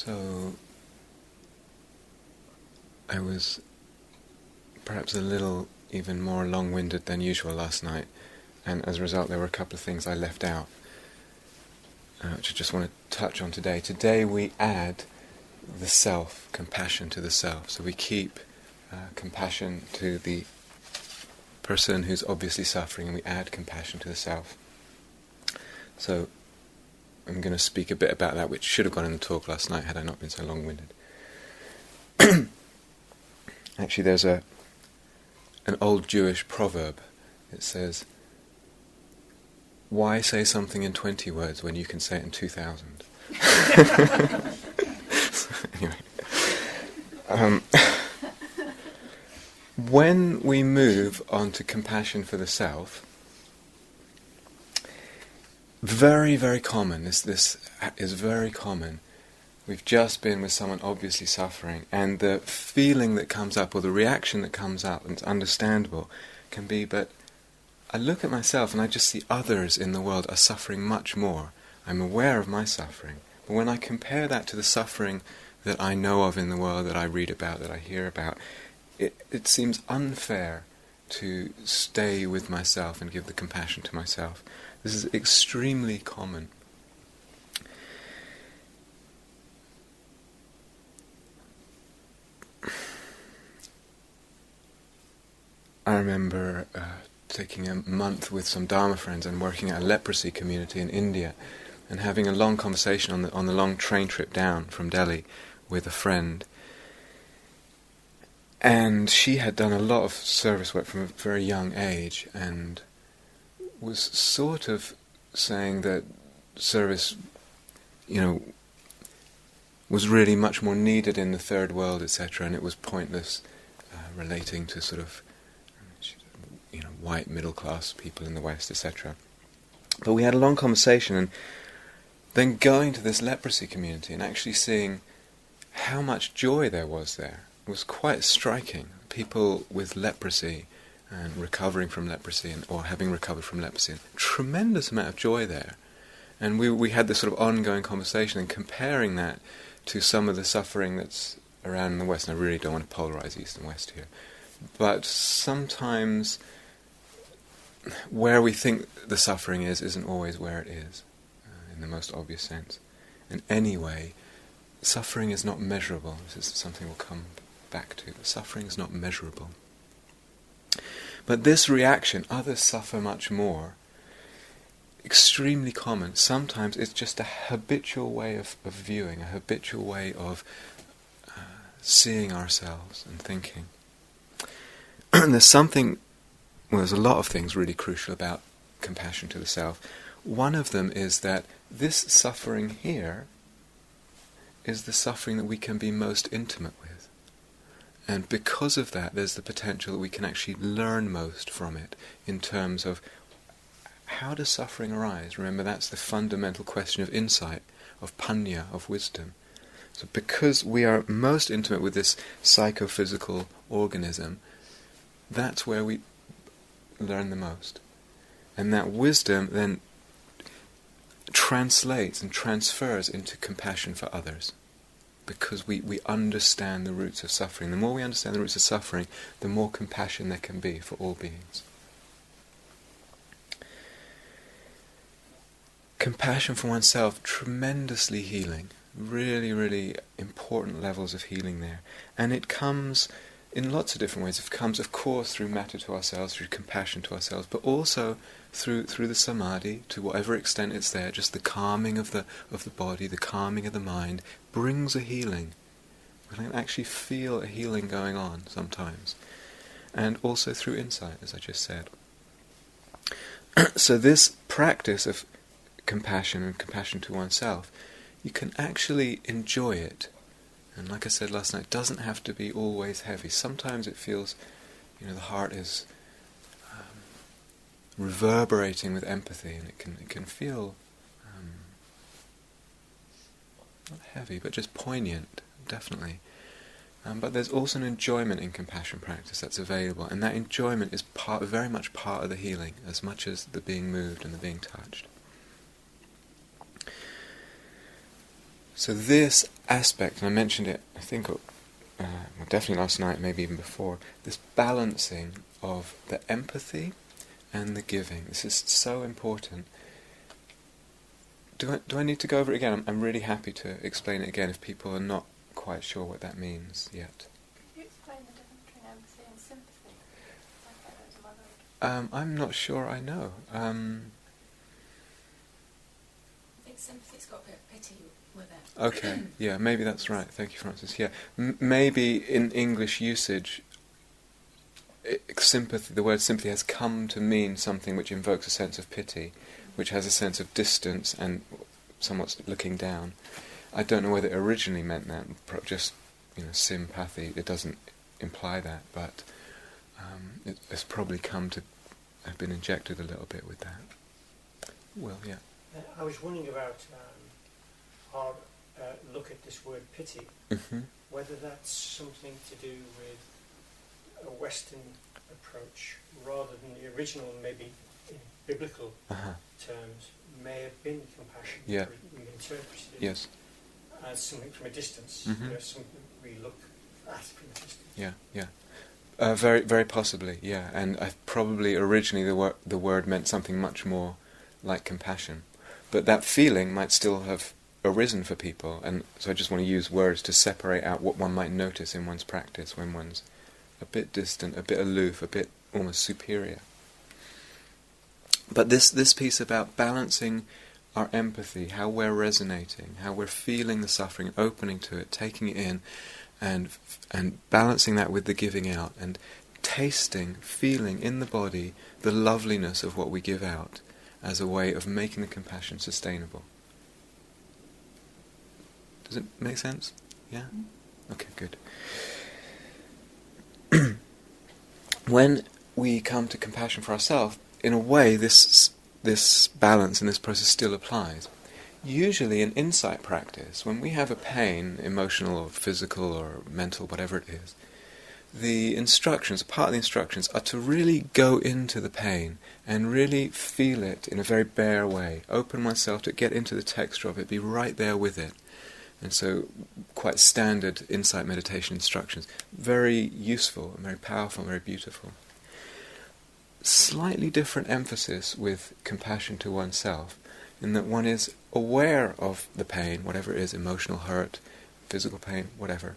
So I was perhaps a little even more long-winded than usual last night, and as a result there were a couple of things I left out, which I just want to touch on today. Today we add the self, compassion to the self. So we keep compassion to the person who's obviously suffering, and we add compassion to the self. So I'm going to speak a bit about that, which should have gone in the talk last night had I not been so long-winded. Actually, there's an old Jewish proverb. It says, "Why say something in 20 words when you can say it in 2,000? Anyway, when we move on to compassion for the self, very, very common, this is very common. We've just been with someone obviously suffering, and the feeling that comes up, or the reaction that comes up, and it's understandable, can be, but I look at myself and I just see others in the world are suffering much more. I'm aware of my suffering, but when I compare that to the suffering that I know of in the world, that I read about, that I hear about, it seems unfair to stay with myself and give the compassion to myself. This is extremely common. I remember taking a month with some Dharma friends and working at a leprosy community in India, and having a long conversation on the long train trip down from Delhi with a friend. And she had done a lot of service work from a very young age, and was sort of saying that service, was really much more needed in the third world, etc., and it was pointless relating to sort of white middle-class people in the West, etc. But we had a long conversation, and then going to this leprosy community and actually seeing how much joy there was there was quite striking. People with leprosy and recovering from leprosy, or having recovered from leprosy, tremendous amount of joy there. And we had this sort of ongoing conversation and comparing that to some of the suffering that's around in the West. And I really don't want to polarize East and West here, but sometimes where we think the suffering isn't always where it is, in the most obvious sense. And anyway, suffering is not measurable. This is something we'll come back to. Suffering is not measurable. But this reaction, others suffer much more, extremely common. Sometimes it's just a habitual way of viewing, a habitual way of seeing ourselves and thinking. And there's a lot of things really crucial about compassion to the self. One of them is that this suffering here is the suffering that we can be most intimate with. And because of that, there's the potential that we can actually learn most from it in terms of how does suffering arise? Remember, that's the fundamental question of insight, of panya, of wisdom. So because we are most intimate with this psychophysical organism, that's where we learn the most. And that wisdom then translates and transfers into compassion for others, because we understand the roots of suffering. The more we understand the roots of suffering, the more compassion there can be for all beings. Compassion for oneself, tremendously healing. Really, really important levels of healing there. And it comes in lots of different ways. It comes, of course, through metta to ourselves, through compassion to ourselves, but also through the samadhi, to whatever extent it's there. Just the calming of the body, the calming of the mind, brings a healing. We can actually feel a healing going on sometimes. And also through insight, as I just said. So this practice of compassion and compassion to oneself, you can actually enjoy it. And like I said last night, it doesn't have to be always heavy. Sometimes it feels, the heart is reverberating with empathy, and it can feel not heavy, but just poignant, definitely. But there's also an enjoyment in compassion practice that's available, and that enjoyment is very much part of the healing, as much as the being moved and the being touched. So this aspect, and I mentioned it, I think, definitely last night, maybe even before, this balancing of the empathy and the giving. This is so important. Do I need to go over it again? I'm really happy to explain it again if people are not quite sure what that means yet. Could you explain the difference between empathy and sympathy? I'm not sure I know. I think sympathy's got a bit of pity with it. Okay, yeah, maybe that's right. Thank you, Francis. Yeah, maybe in English usage, sympathy, the word sympathy has come to mean something which invokes a sense of pity, which has a sense of distance and somewhat looking down. I don't know whether it originally meant that, just sympathy. It doesn't imply that, but it has probably come to have been injected a little bit with that. Well, yeah. I was wondering about our look at this word pity, whether that's something to do with a Western approach rather than the original, maybe in biblical terms, may have been compassion. Yeah. We interpreted it Yes. as something from a distance, something we look at from a distance. Yeah, yeah. Very, very possibly, yeah. And probably originally the word meant something much more like compassion. But that feeling might still have arisen for people, and so I just want to use words to separate out what one might notice in one's practice when one's a bit distant, a bit aloof, a bit almost superior. But this piece about balancing our empathy, how we're resonating, how we're feeling the suffering, opening to it, taking it in, and balancing that with the giving out, and tasting, feeling in the body the loveliness of what we give out as a way of making the compassion sustainable. Does it make sense? Yeah? Okay, good. When we come to compassion for ourselves, in a way this balance and this process still applies. Usually in insight practice, when we have a pain, emotional or physical or mental, whatever it is, the instructions, part of the instructions, are to really go into the pain and really feel it in a very bare way. Open myself to get into the texture of it, be right there with it. And so, quite standard insight meditation instructions. Very useful and very powerful and very beautiful. Slightly different emphasis with compassion to oneself, in that one is aware of the pain, whatever it is, emotional hurt, physical pain, whatever.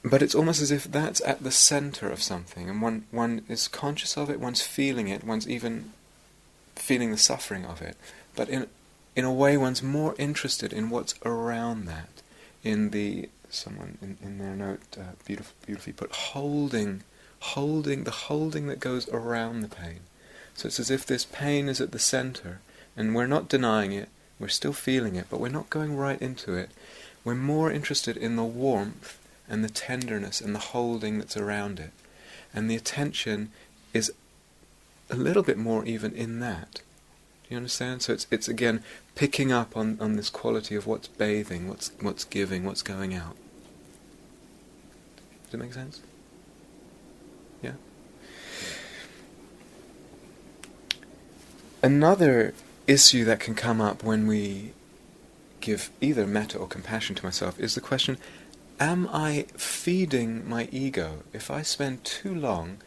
But it's almost as if that's at the center of something, and one is conscious of it, one's feeling it, one's even feeling the suffering of it. But in a way, one's more interested in what's around that. Someone in their note beautifully put, holding the holding that goes around the pain. So it's as if this pain is at the center, and we're not denying it, we're still feeling it, but we're not going right into it. We're more interested in the warmth and the tenderness and the holding that's around it. And the attention is a little bit more even in that. Do you understand? So it's again picking up on this quality of what's bathing, what's giving, what's going out. Does it make sense? Yeah? Another issue that can come up when we give either metta or compassion to myself is the question, am I feeding my ego? If I spend too long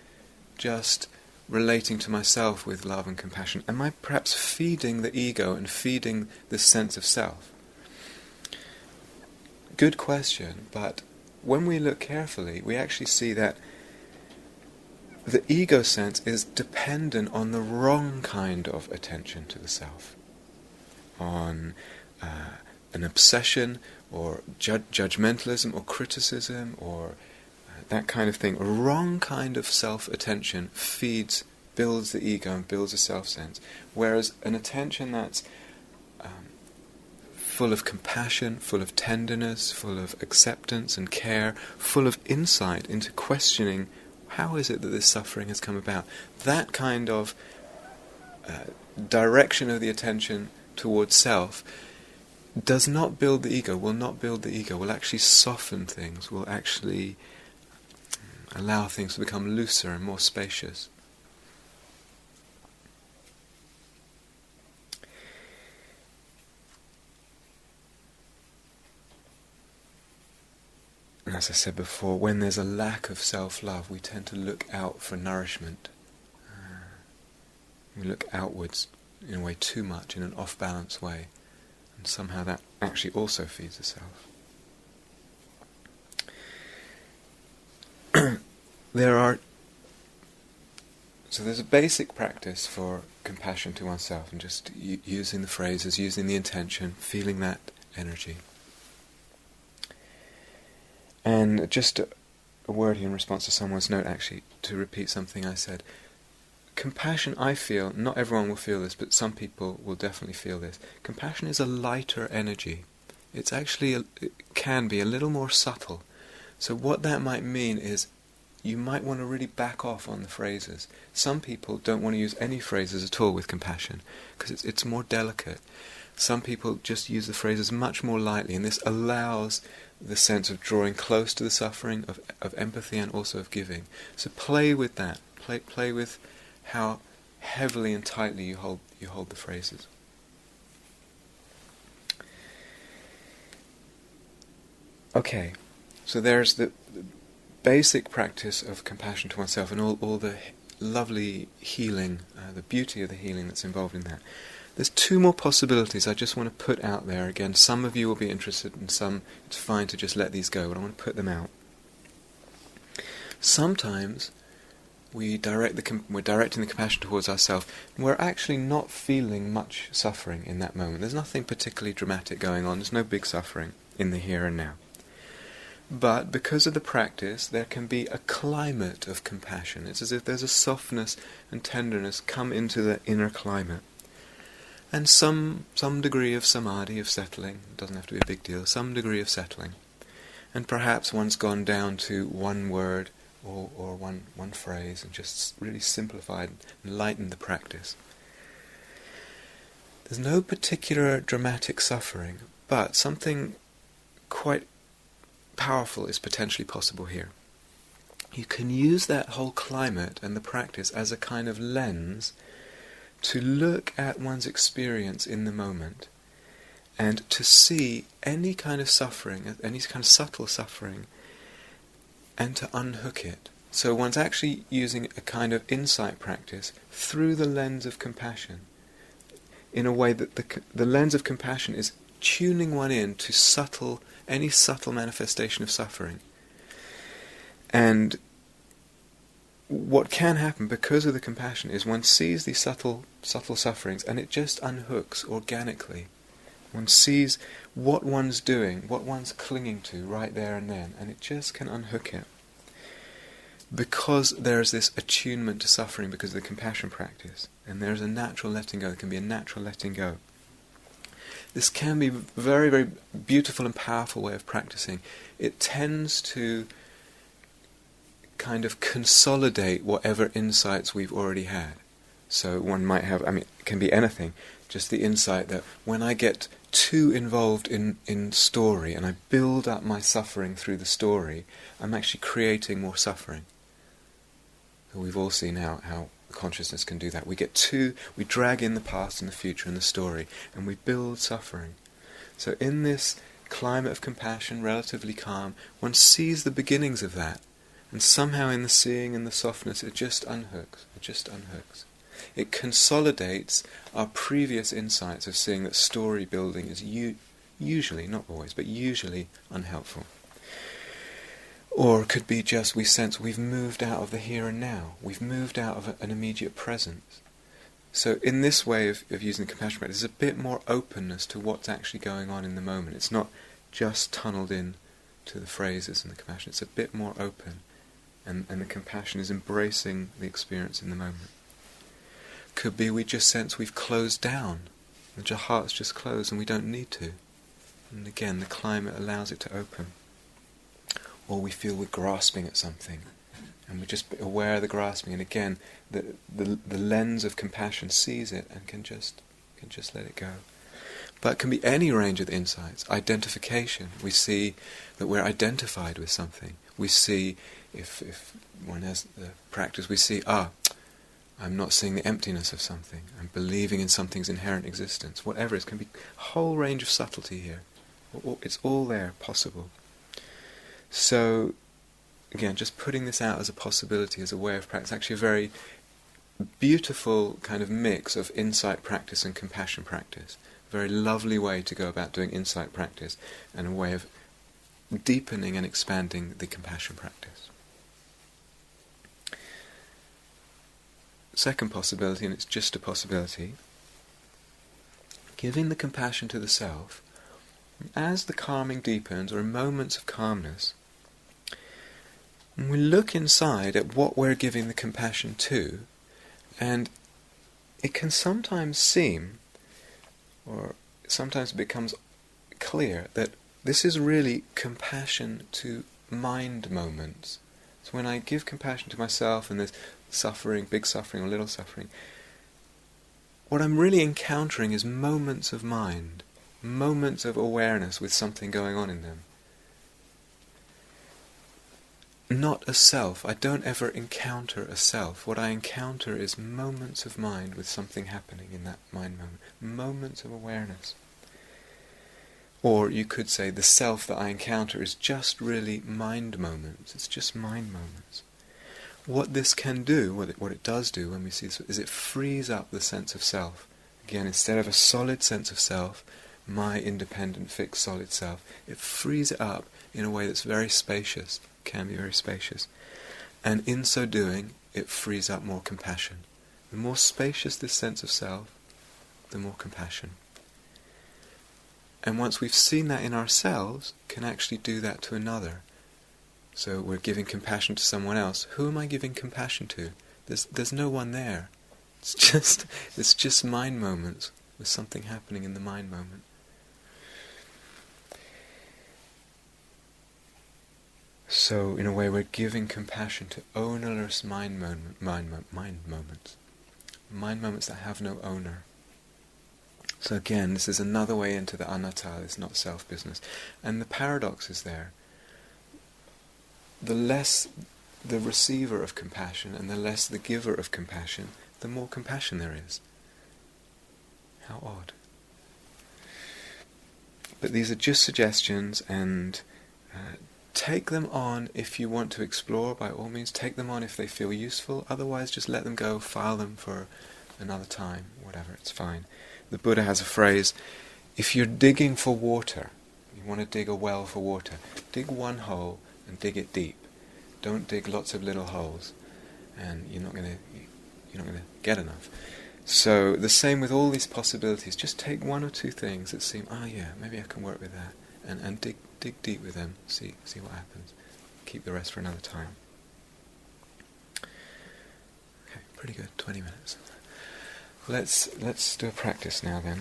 just relating to myself with love and compassion, am I perhaps feeding the ego and feeding this sense of self? Good question, but when we look carefully, we actually see that the ego sense is dependent on the wrong kind of attention to the self, on an obsession or judgmentalism or criticism or that kind of thing. A wrong kind of self-attention builds the ego and builds a self-sense, whereas an attention that's full of compassion, full of tenderness, full of acceptance and care, full of insight into questioning how is it that this suffering has come about, that kind of direction of the attention towards self does not build the ego, will not build the ego, will actually soften things, will actually allow things to become looser and more spacious. And as I said before, when there's a lack of self-love, we tend to look out for nourishment. We look outwards in a way too much, in an off-balance way. And somehow that actually also feeds the self. So there's a basic practice for compassion to oneself, and just using the phrases, using the intention, feeling that energy. And just a word here in response to someone's note, actually, to repeat something I said. Compassion, I feel, not everyone will feel this, but some people will definitely feel this. Compassion is a lighter energy. It's actually, it can be a little more subtle. So what that might mean is you might want to really back off on the phrases. Some people don't want to use any phrases at all with compassion, because it's more delicate. Some people just use the phrases much more lightly, and this allows the sense of drawing close to the suffering, of empathy, and also of giving. So play with that. Play with how heavily and tightly you hold the phrases. Okay, so there's the basic practice of compassion to oneself and all the lovely healing, the beauty of the healing that's involved in that. There's two more possibilities I just want to put out there. Again, some of you will be interested, and some it's fine to just let these go, but I want to put them out. Sometimes we're directing the compassion towards ourselves, and we're actually not feeling much suffering in that moment. There's nothing particularly dramatic going on. There's no big suffering in the here and now. But because of the practice, there can be a climate of compassion. It's as if there's a softness and tenderness come into the inner climate. And some degree of samadhi, of settling, it doesn't have to be a big deal, some degree of settling. And perhaps one's gone down to one word or one phrase and just really simplified and lightened the practice. There's no particular dramatic suffering, but something quite powerful is potentially possible here. You can use that whole climate and the practice as a kind of lens to look at one's experience in the moment and to see any kind of suffering, any kind of subtle suffering, and to unhook it. So one's actually using a kind of insight practice through the lens of compassion, in a way that the lens of compassion is tuning one in to any subtle manifestation of suffering. And what can happen because of the compassion is one sees these subtle sufferings, and it just unhooks organically. One sees what one's doing, what one's clinging to right there and then, and it just can unhook it. Because there's this attunement to suffering because of the compassion practice, and there's a natural letting go, there can be a natural letting go. This can be a very, very beautiful and powerful way of practicing. It tends to kind of consolidate whatever insights we've already had. So one might have, it can be anything, just the insight that when I get too involved in story and I build up my suffering through the story, I'm actually creating more suffering. We've all seen how consciousness can do that. We drag in the past and the future and the story, and we build suffering. So in this climate of compassion, relatively calm, one sees the beginnings of that, and somehow in the seeing and the softness, it just unhooks. It consolidates our previous insights of seeing that story building is usually, not always, but usually unhelpful. Or it could be just we sense we've moved out of the here and now. We've moved out of an immediate presence. So in this way of using the compassion practice, there's a bit more openness to what's actually going on in the moment. It's not just tunneled in to the phrases and the compassion. It's a bit more open. And the compassion is embracing the experience in the moment. Could be we just sense we've closed down. That our heart's just closed and we don't need to. And again, the climate allows it to open. Or we feel we're grasping at something, and we're just aware of the grasping, and again, the lens of compassion sees it and can just let it go. But it can be any range of insights. Identification. We see that we're identified with something. We see, if one has the practice, we see, I'm not seeing the emptiness of something. I'm believing in something's inherent existence. Whatever it can be, a whole range of subtlety here. It's all there, possible. So, again, just putting this out as a possibility, as a way of practice, actually a very beautiful kind of mix of insight practice and compassion practice. A very lovely way to go about doing insight practice, and a way of deepening and expanding the compassion practice. Second possibility, and it's just a possibility, giving the compassion to the self. As the calming deepens, or in moments of calmness, and we look inside at what we're giving the compassion to, and it can sometimes seem, or sometimes it becomes clear, that this is really compassion to mind moments. So when I give compassion to myself and there's suffering, big suffering or little suffering, what I'm really encountering is moments of mind, moments of awareness with something going on in them. Not a self. I don't ever encounter a self. What I encounter is moments of mind with something happening in that mind moment. Moments of awareness. Or you could say the self that I encounter is just really mind moments. It's just mind moments. What this can do, what it does do when we see this, is it frees up the sense of self. Again, instead of a solid sense of self, my independent, fixed, solid self, it frees it up in a way that's very spacious, can be very spacious. And in so doing, it frees up more compassion. The more spacious this sense of self, the more compassion. And once we've seen that in ourselves, can actually do that to another. So we're giving compassion to someone else. Who am I giving compassion to? There's no one there. It's just mind moments with something happening in the mind moment. So in a way we're giving compassion to ownerless mind moments. Mind moments that have no owner. So again, this is another way into the anatta, it's not self business. And the paradox is there. The less the receiver of compassion and the less the giver of compassion, the more compassion there is. How odd. But these are just suggestions, and take them on if you want to explore, by all means. Take them on if they feel useful. Otherwise, just let them go, file them for another time, whatever, it's fine. The Buddha has a phrase, if you're digging for water, you want to dig a well for water, dig one hole and dig it deep. Don't dig lots of little holes, and you're not going to get enough. So the same with all these possibilities. Just take one or two things that seem, maybe I can work with that, and dig deep with them. See what happens. Keep the rest for another time. Okay, pretty good. 20 minutes. Let's do a practice now then.